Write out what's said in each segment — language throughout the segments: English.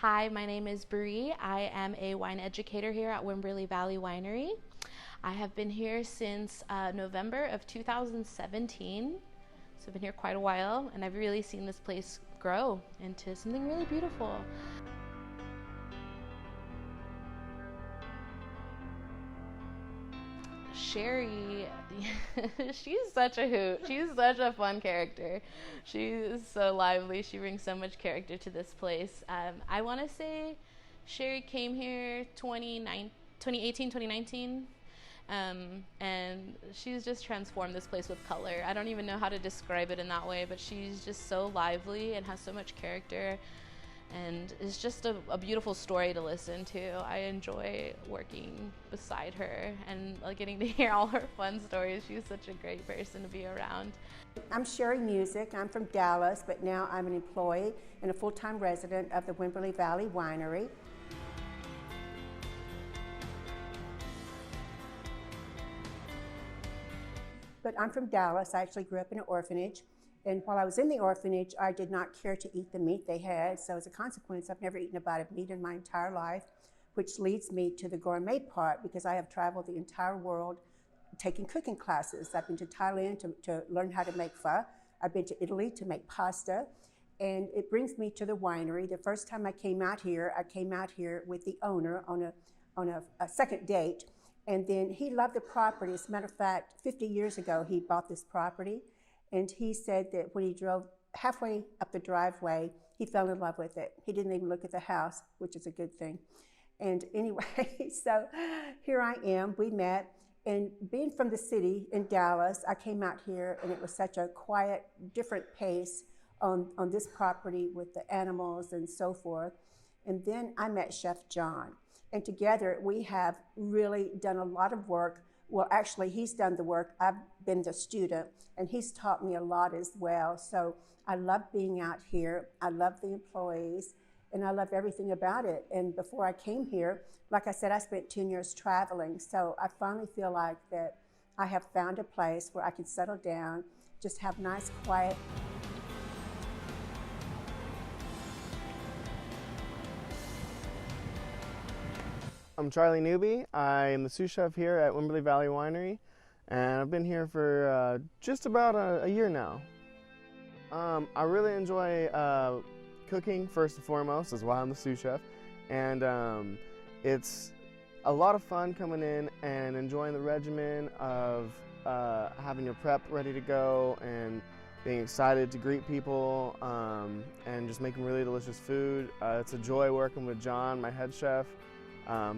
Hi, my name is Bri. I am a wine educator here at Wimberley Valley Winery. I have been here since November of 2017, so I've been here quite a while, and I've really seen this place grow into something really beautiful. Cheri, she's such a hoot. She's such a fun character. She's so lively. She brings so much character to this place. I want to say Cheri came here 2018, 2019. And she's just transformed this place with color. I don't even know how to describe it in that way, but she's just so lively and has so much character. And it's just a beautiful story to listen to. I enjoy working beside her and getting to hear all her fun stories. She's such a great person to be around. I'm Cheri Musick. I'm from Dallas, but now I'm an employee and a full-time resident of the Wimberley Valley Winery. But I'm from Dallas. I actually grew up in an orphanage. And while I was in the orphanage, I did not care to eat the meat they had. So as a consequence, I've never eaten a bite of meat in my entire life, which leads me to the gourmet part because I have traveled the entire world taking cooking classes. I've been to Thailand to learn how to make pho. I've been to Italy to make pasta. And it brings me to the winery. The first time I came out here with the owner on a second date. And then he loved the property. As a matter of fact, 50 years ago, he bought this property. And he said that when he drove halfway up the driveway, he fell in love with it. He didn't even look at the house, which is a good thing. And anyway, so here I am. We met. And being from the city in Dallas, I came out here, and it was such a quiet, different pace on this property with the animals and so forth. And then I met Chef John. And together, we have really done a lot of work. Well, actually, he's done the work. I've been the student, and he's taught me a lot as well. So I love being out here. I love the employees, and I love everything about it. And before I came here, like I said, I spent 10 years traveling. So I finally feel like that I have found a place where I can settle down, just have nice, quiet. I'm Charlie Newby. I am the sous chef here at Wimberley Valley Winery, and I've been here for just about a year now. I really enjoy cooking first and foremost, is why I'm the sous chef, and it's a lot of fun coming in and enjoying the regimen of having your prep ready to go and being excited to greet people and just making really delicious food. It's a joy working with John, my head chef.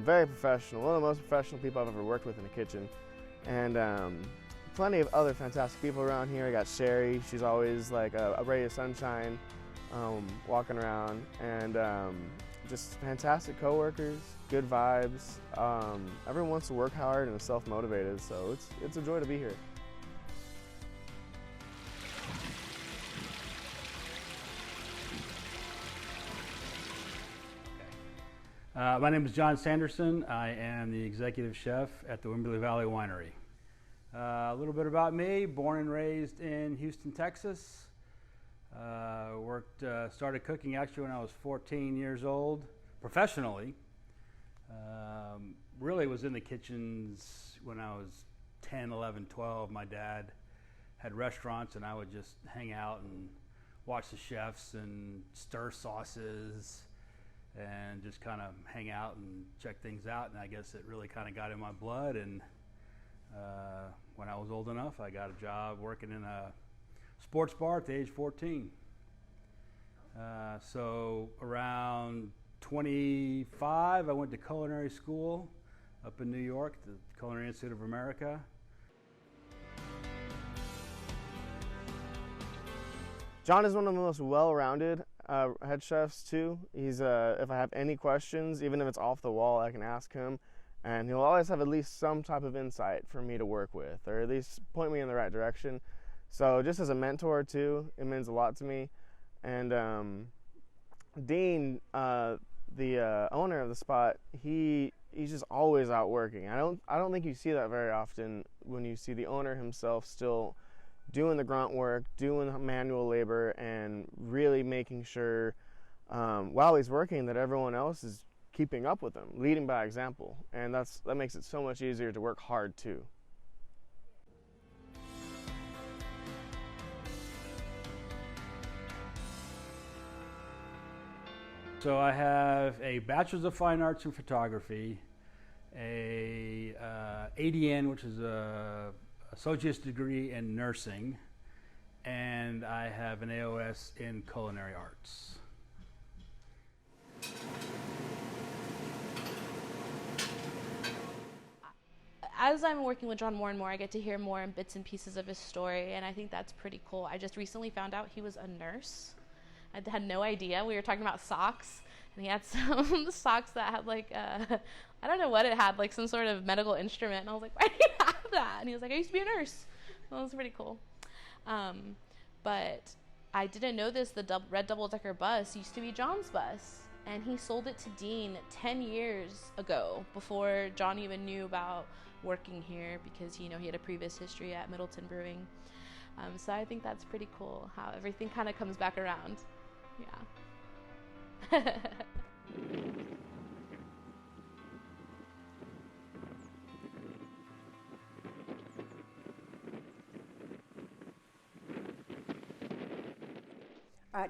Very professional, one of the most professional people I've ever worked with in the kitchen. And plenty of other fantastic people around here. I got Cheri, she's always like a ray of sunshine walking around. And just fantastic coworkers, good vibes. Everyone wants to work hard and is self-motivated, so it's a joy to be here. My name is John Sanderson. I am the executive chef at the Wimberley Valley Winery. A little bit about me: born and raised in Houston, Texas. Started cooking actually when I was 14 years old, professionally. Really was in the kitchens when I was 10, 11, 12. My dad had restaurants, and I would just hang out and watch the chefs and stir sauces and just kind of hang out and check things out. And I guess it really kind of got in my blood. And when I was old enough, I got a job working in a sports bar at the age of 14. So around 25, I went to culinary school up in New York, the Culinary Institute of America. John is one of the most well-rounded head chefs too. He's if I have any questions, even if it's off the wall, I can ask him, and he'll always have at least some type of insight for me to work with, or at least point me in the right direction. So just as a mentor too, it means a lot to me. And Dean, the owner of the spot, he's just always out working. I don't think you see that very often when you see the owner himself still doing the grunt work, doing manual labor, and really making sure while he's working, that everyone else is keeping up with him, leading by example, and that makes it so much easier to work hard too. So I have a Bachelor's of Fine Arts in Photography, a ADN, which is a associate's degree in nursing, and I have an AOS in culinary arts. As I'm working with John more and more, I get to hear more and bits and pieces of his story, and I think that's pretty cool. I just recently found out he was a nurse. I had no idea. We were talking about socks, and he had some socks that had like, I don't know what it had, like some sort of medical instrument. And I was like, why do you have that? And he was like, I used to be a nurse. Well, that was pretty cool. But I didn't know this. The red double-decker bus used to be John's bus, and he sold it to Dean 10 years ago, before John even knew about working here, because he had a previous history at Middleton Brewing. So I think that's pretty cool how everything kind of comes back around. Yeah.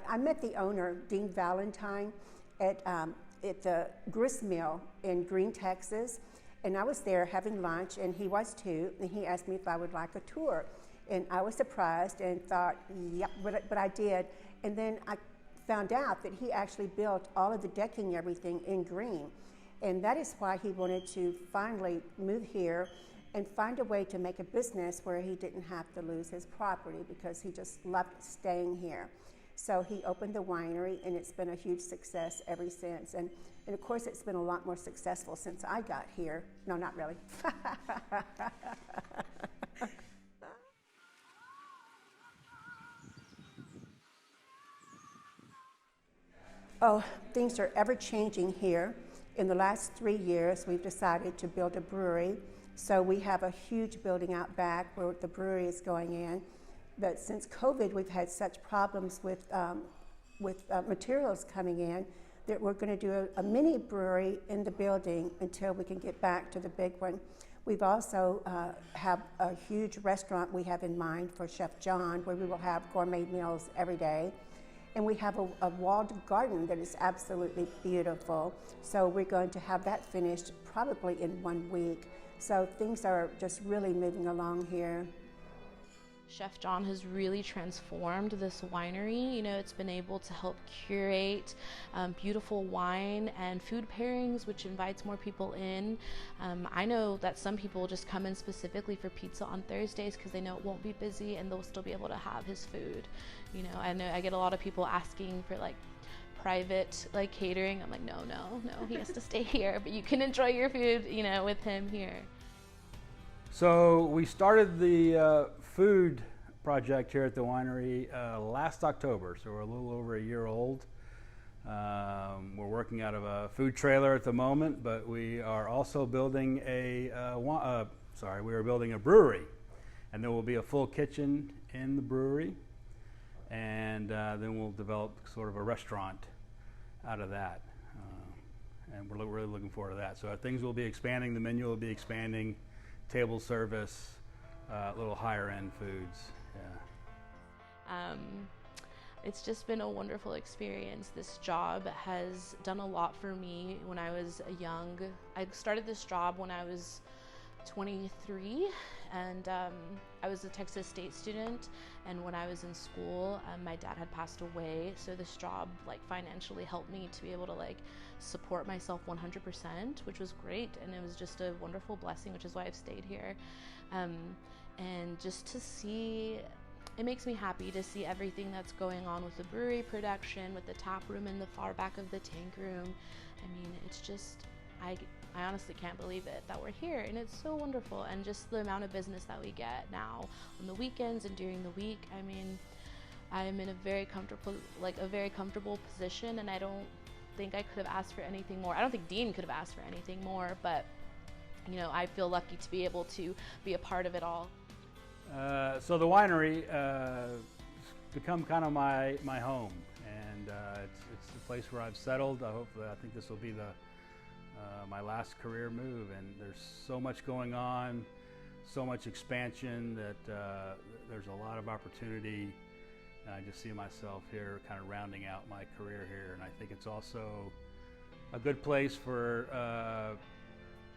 I met the owner, Dean Valentine, at the grist mill in Green, Texas, and I was there having lunch, and he was too, and he asked me if I would like a tour. And I was surprised and thought, yep, but I did. And then I found out that he actually built all of the decking and everything in green. And that is why he wanted to finally move here and find a way to make a business where he didn't have to lose his property, because he just loved staying here. So he opened the winery, and it's been a huge success ever since. And of course, it's been a lot more successful since I got here. No, not really. Oh, things are ever changing here. In the last 3 years, we've decided to build a brewery. So we have a huge building out back where the brewery is going in. But since COVID, we've had such problems with materials coming in that we're going to do a mini brewery in the building until we can get back to the big one. We've also have a huge restaurant we have in mind for Chef John, where we will have gourmet meals every day. And we have a walled garden that is absolutely beautiful. So we're going to have that finished probably in 1 week. So things are just really moving along here. Chef John has really transformed this winery. It's been able to help curate beautiful wine and food pairings, which invites more people in. I know that some people just come in specifically for pizza on Thursdays because they know it won't be busy and they'll still be able to have his food. I know I get a lot of people asking for like private catering. I'm like, no, he has to stay here, but you can enjoy your food, with him here. So we started the food project here at the winery last October, so we're a little over a year old. We're working out of a food trailer at the moment, but we are also building we are building a brewery, and there will be a full kitchen in the brewery, and then we'll develop sort of a restaurant out of that, and we're really looking forward to that. So things will be expanding, the menu will be expanding, table service, a little higher end foods. Yeah. It's just been a wonderful experience. This job has done a lot for me when I was young. I started this job when I was 23, and I was a Texas State student, and when I was in school, my dad had passed away, so this job financially helped me to be able to support myself 100%, which was great, and it was just a wonderful blessing, which is why I've stayed here. And just to see, it makes me happy to see everything that's going on with the brewery production, with the tap room in the far back of the tank room. I mean, it's just, I honestly can't believe it that we're here, and it's so wonderful. And just the amount of business that we get now on the weekends and during the week. I mean, I'm in a very comfortable position, and I don't think I could have asked for anything more. I don't think Dean could have asked for anything more, but I feel lucky to be able to be a part of it all. So the winery become kind of my home, and and it's the place where I've settled. I think this will be my last career move, and there's so much going on, so much expansion that there's a lot of opportunity, and I just see myself here kind of rounding out my career here. And I think it's also a good place for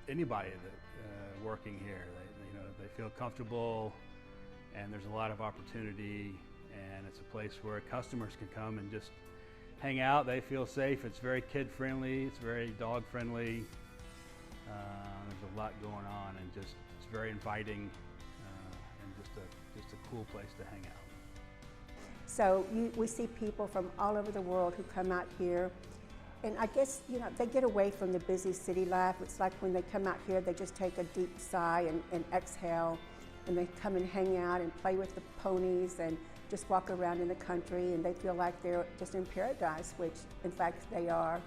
anybody that working here. They feel comfortable, and there's a lot of opportunity, and it's a place where customers can come and just hang out. They feel safe. It's very kid friendly. It's very dog friendly. There's a lot going on, and it's very inviting, and just a cool place to hang out. So we see people from all over the world who come out here, and I guess they get away from the busy city life. It's like when they come out here, they just take a deep sigh and exhale, and they come and hang out and play with the ponies and just walk around in the country, and they feel like they're just in paradise, which in fact they are.